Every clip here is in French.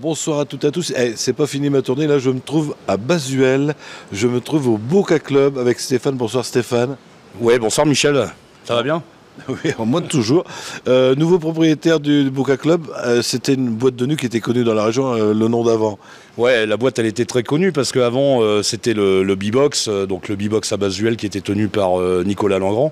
bonsoir à toutes et à tous. C'est pas fini ma tournée, là je me trouve à Basuel, je me trouve au Boca Club avec Stéphane. Bonsoir Stéphane. Ouais, bonsoir Michel, ça va bien? Oui, en mode toujours. Nouveau propriétaire du Boca Club, c'était une boîte de nuit qui était connue dans la région, le nom d'avant. Ouais, la boîte elle était très connue parce qu'avant c'était le B-Box, donc le B-Box à Basuel qui était tenu par Nicolas Langrand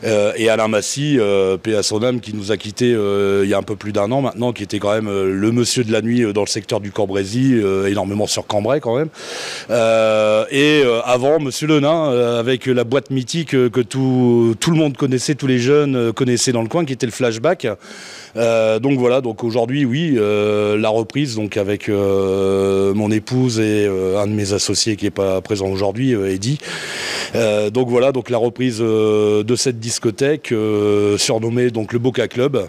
et Alain Massy, paix à son âme, qui nous a quittés il y a un peu plus d'un an maintenant, qui était quand même le monsieur de la nuit dans le secteur du Cambrésis, énormément sur Cambrai quand même. Avant, Monsieur Le Nain, avec la boîte mythique que tout le monde connaissait, tous les jeunes connaissaient dans le coin, qui était le Flashback. Donc voilà, donc aujourd'hui oui, la reprise donc avec mon épouse et un de mes associés qui n'est pas présent aujourd'hui, Eddy. Donc voilà, donc la reprise de cette discothèque surnommée donc le Boca Club.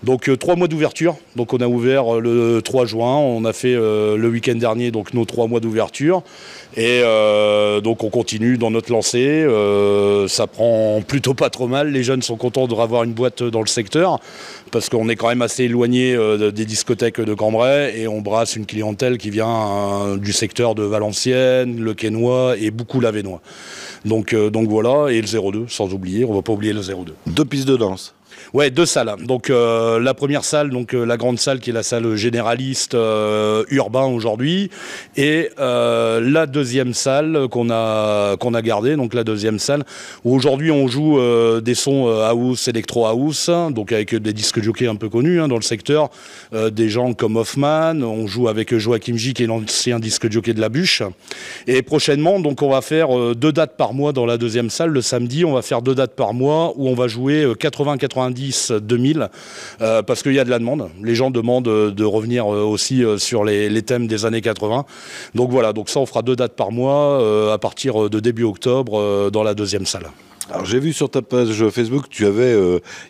Donc 3 mois d'ouverture, donc on a ouvert le 3 juin, on a fait le week-end dernier donc nos 3 mois d'ouverture et donc on continue dans notre lancée, ça prend plutôt pas trop mal, les jeunes sont contents de revoir une boîte dans le secteur parce qu'on est quand même assez éloigné des discothèques de Cambrai et on brasse une clientèle qui vient du secteur de Valenciennes, le Quesnoy et beaucoup l'Avesnois. Donc voilà, et le 02 sans oublier, on ne va pas oublier le 02. 2 pistes de danse. Ouais, 2 salles. Donc la première salle, donc la grande salle qui est la salle généraliste urbain aujourd'hui, et la deuxième salle qu'on a gardée, donc la deuxième salle où aujourd'hui on joue des sons house, électro house, donc avec des disques jockeys un peu connus dans le secteur, des gens comme Hoffman. On joue avec Joachim J qui est l'ancien disque jockey de la Bûche. Et prochainement, donc on va faire 2 dates par mois dans la deuxième salle. Le samedi, on va faire 2 dates par mois où on va jouer 80-90 2000 parce qu'il y a de la demande. Les gens demandent de revenir aussi sur les thèmes des années 80. Donc voilà, donc ça on fera 2 dates par mois à partir de début octobre dans la deuxième salle. Alors j'ai vu sur ta page Facebook, tu avais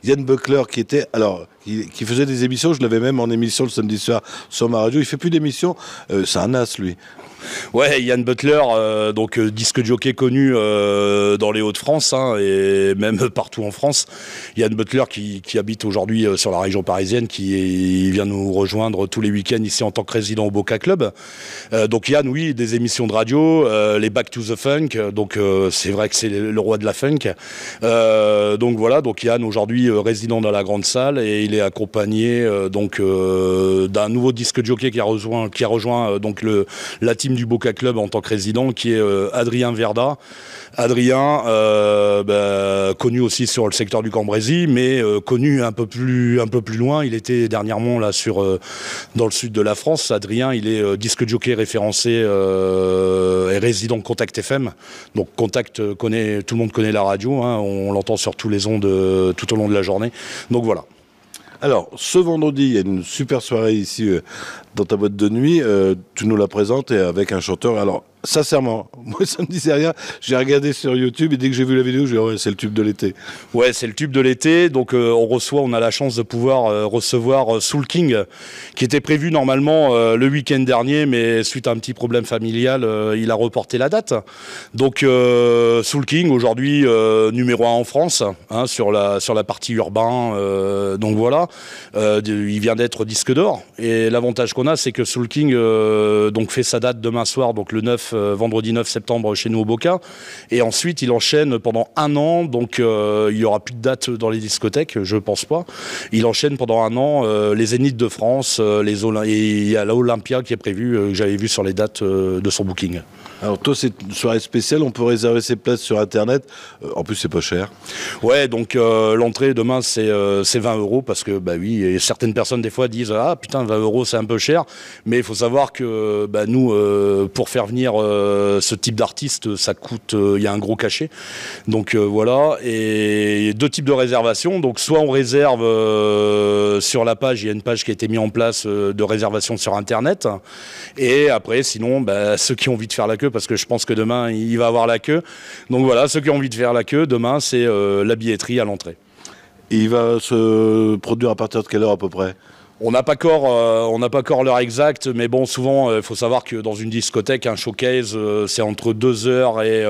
Yann Buckler qui faisait des émissions. Je l'avais même en émission le samedi soir sur ma radio. Il fait plus d'émissions, c'est un as lui. Ouais, Yann Butler, donc disque jockey connu dans les Hauts-de-France et même partout en France. Yann Butler qui habite aujourd'hui sur la région parisienne, il vient nous rejoindre tous les week-ends ici en tant que résident au Boca Club. Donc Yann, oui, des émissions de radio, les Back to the Funk, donc c'est vrai que c'est le roi de la funk. Donc voilà, donc Yann aujourd'hui résident dans la grande salle et il est accompagné d'un nouveau disque jockey qui a rejoint donc la team du Boca Club en tant que résident, qui est Adrien Verda. Adrien, connu aussi sur le secteur du Cambrésis, mais connu un peu plus loin. Il était dernièrement là dans le sud de la France. Adrien, il est disque jockey référencé et résident de Contact FM. Donc Contact tout le monde connaît la radio, on l'entend sur tous les ondes tout au long de la journée. Donc voilà. Alors, ce vendredi, il y a une super soirée ici dans ta boîte de nuit. Tu nous la présentes et avec un chanteur. Alors, sincèrement, moi ça me disait rien. J'ai regardé sur YouTube et dès que j'ai vu la vidéo, j'ai dit ouais, c'est le tube de l'été. Ouais, c'est le tube de l'été. Donc on a la chance de pouvoir recevoir Soul King, qui était prévu normalement le week-end dernier, mais suite à un petit problème familial, il a reporté la date. Donc Soul King aujourd'hui numéro 1 en France sur la partie urbain. Donc voilà, il vient d'être disque d'or. Et l'avantage qu'on a, c'est que Soul King donc fait sa date demain soir, donc le 9. Vendredi 9 septembre chez nous au Boca, et ensuite il enchaîne pendant 1 an, donc il n'y aura plus de date dans les discothèques, je pense pas. Il enchaîne pendant 1 an les Zéniths de France, et il y a l'Olympia qui est prévu, que j'avais vu sur les dates de son booking. Alors toi, c'est une soirée spéciale, on peut réserver ses places sur internet, en plus c'est pas cher. Ouais, donc l'entrée demain c'est 20 € parce que oui, et certaines personnes des fois disent ah putain 20 € c'est un peu cher, mais il faut savoir que nous pour faire venir ce type d'artiste, ça coûte, il y a un gros cachet. Donc voilà, et 2 types de réservations. Donc soit on réserve sur la page, il y a une page qui a été mise en place de réservation sur internet. Et après, sinon, ceux qui ont envie de faire la queue, parce que je pense que demain il va y avoir la queue. Donc voilà, ceux qui ont envie de faire la queue, demain c'est la billetterie à l'entrée. Et il va se produire à partir de quelle heure à peu près ? On n'a pas encore l'heure exacte, mais bon, souvent, il faut savoir que dans une discothèque, un showcase, c'est entre 2h et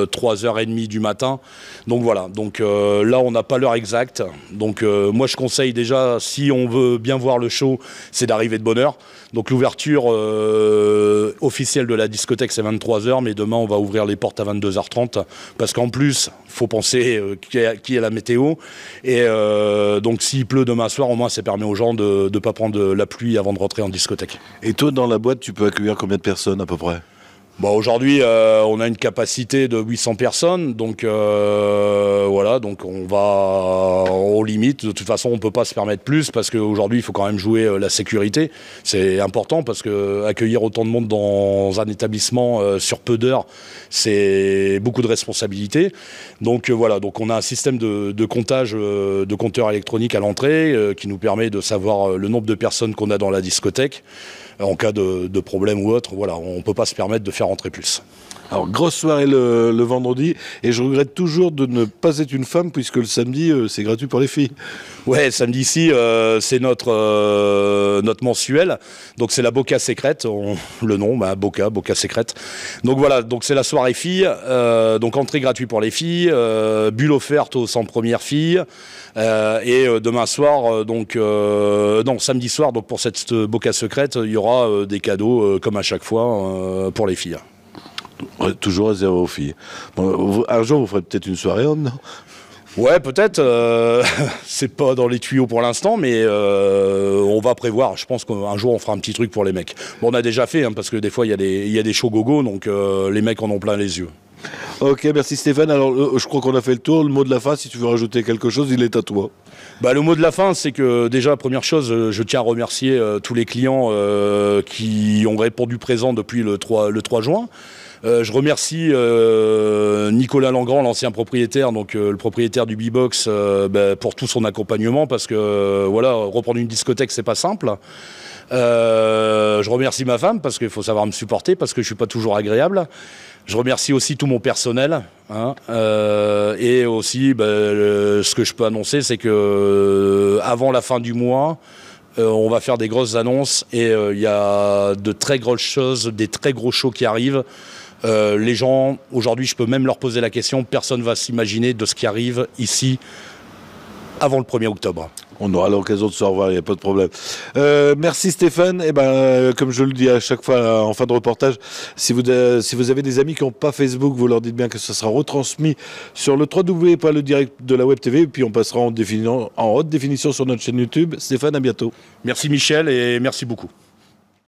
3h30 du matin. Donc voilà, donc là, on n'a pas l'heure exacte. Donc moi, je conseille déjà, si on veut bien voir le show, c'est d'arriver de bonne heure. Donc l'ouverture officielle de la discothèque, c'est 23h, mais demain, on va ouvrir les portes à 22h30, parce qu'en plus, il faut penser qui est la météo. Et donc s'il pleut demain soir, au moins, ça permet aux gens de ne pas prendre la pluie avant de rentrer en discothèque. Et toi, dans la boîte, tu peux accueillir combien de personnes à peu près? Bon, aujourd'hui, on a une capacité de 800 personnes, donc voilà, donc on va aux limites. De toute façon, on ne peut pas se permettre plus, parce qu'aujourd'hui, il faut quand même jouer la sécurité. C'est important, parce que accueillir autant de monde dans un établissement sur peu d'heures, c'est beaucoup de responsabilités. Donc voilà, donc on a un système de comptage de compteurs électroniques à l'entrée qui nous permet de savoir le nombre de personnes qu'on a dans la discothèque. En cas de problème ou autre, voilà, on ne peut pas se permettre de faire rentrer plus. Alors, grosse soirée le vendredi, et je regrette toujours de ne pas être une femme, puisque le samedi, c'est gratuit pour les filles. Ouais, samedi-ci, c'est notre mensuel, donc c'est la Boca Secrète, le nom, Boca Secrète. Donc voilà, donc c'est la soirée filles, donc entrée gratuite pour les filles, bulle offerte aux 100 premières filles, et demain soir, samedi soir, donc pour cette Boca Secrète, il y aura des cadeaux, comme à chaque fois, pour les filles. Ouais, toujours réservé aux filles. Bon, un jour, vous ferez peut-être une soirée homme, non? Ouais, peut-être. C'est pas dans les tuyaux pour l'instant, mais on va prévoir. Je pense qu'un jour, on fera un petit truc pour les mecs. Bon, on a déjà fait, parce que des fois, il y a des shows gogo, donc les mecs en ont plein les yeux. Ok, merci Stéphane. Alors, je crois qu'on a fait le tour. Le mot de la fin, si tu veux rajouter quelque chose, il est à toi. Le mot de la fin, c'est que déjà, première chose, je tiens à remercier tous les clients qui ont répondu présent depuis le 3 juin. Je remercie Nicolas Langrand, l'ancien propriétaire, donc le propriétaire du B-Box, pour tout son accompagnement, parce que voilà, reprendre une discothèque, c'est pas simple. Je remercie ma femme, parce qu'il faut savoir me supporter, parce que je suis pas toujours agréable. Je remercie aussi tout mon personnel, et aussi ce que je peux annoncer, c'est que avant la fin du mois, on va faire des grosses annonces, et il y a de très grosses choses, des très gros shows qui arrivent. Les gens, aujourd'hui, je peux même leur poser la question, personne ne va s'imaginer de ce qui arrive ici avant le 1er octobre. On aura l'occasion de se revoir, il n'y a pas de problème. Merci Stéphane. Comme je le dis à chaque fois en fin de reportage, si vous avez des amis qui n'ont pas Facebook, vous leur dites bien que ça sera retransmis sur le www.ledirect de la Web TV, et puis on passera en haute définition sur notre chaîne YouTube. Stéphane, à bientôt. Merci Michel, et merci beaucoup.